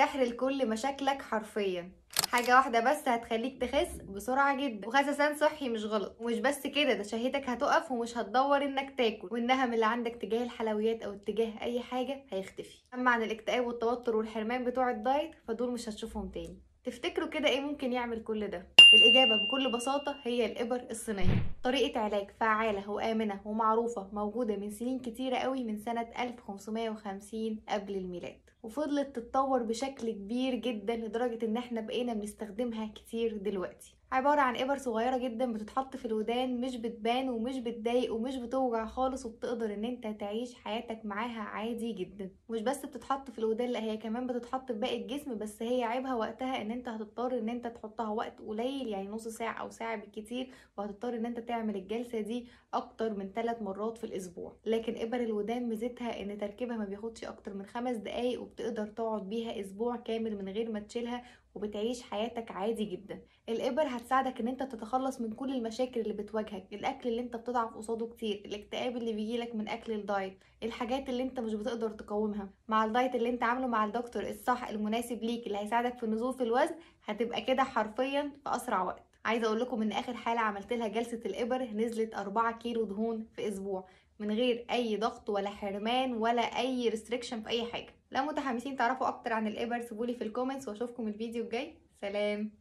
سحر لكل مشاكلك حرفيا. حاجة واحدة بس هتخليك تخس بسرعة جدا، وخسسان صحي مش غلط. ومش بس كده، ده شهيتك هتقف ومش هتدور انك تاكل، والنهم اللي عندك تجاه الحلويات او اتجاه اي حاجة هيختفي. اما عن الاكتئاب والتوتر والحرمان بتوع الدايت فدول مش هتشوفهم تاني. تفتكروا كده ايه ممكن يعمل كل ده؟ الإجابة بكل بساطة هي الإبر الصينية. طريقة علاج فعالة وآمنة ومعروفة، موجودة من سنين كتيرة قوي، من سنة 1550 قبل الميلاد، وفضلت تتطور بشكل كبير جدا لدرجة ان احنا بقينا بنستخدمها كتير دلوقتي. عبارة عن إبر صغيرة جدا بتتحط في الودان، مش بتبان ومش بتضايق ومش بتوجع خالص، وبتقدر ان انت تعيش حياتك معاها عادي جدا. مش بس بتتحط في الودان، لا هي كمان بتتحط في باقي الجسم، بس هي عيبها وقتها ان انت هتضطر ان انت تحطها وقت قليل، يعني نص ساعة او ساعة بالكتير، وهتضطر ان انت تعمل الجلسة دي اكتر من 3 مرات في الاسبوع. لكن إبر الودان ميزتها ان تركيبها ما بياخدش اكتر من 5 دقايق، وبتقدر تقعد بيها اسبوع كامل من غير ما تشيلها، وبتعيش حياتك عادي جدا. الإبر هتساعدك ان انت تتخلص من كل المشاكل اللي بتواجهك، الاكل اللي انت بتضعف قصاده كتير، الاكتئاب اللي بيجيلك من اكل الدايت، الحاجات اللي انت مش بتقدر تقاومها. مع الدايت اللي انت عامله مع الدكتور الصح المناسب ليك، اللي هيساعدك في النزول في الوزن، هتبقى كده حرفيا في اسرع وقت. عايزه اقول لكم ان اخر حاله عملت لها جلسه الإبر نزلت 4 كيلو دهون في اسبوع، من غير اي ضغط ولا حرمان ولا اي ريستريكشن في اي حاجه. لو متحمسين تعرفوا اكتر عن الإبر سيبولي في الكومنتس، واشوفكم الفيديو الجاي. سلام.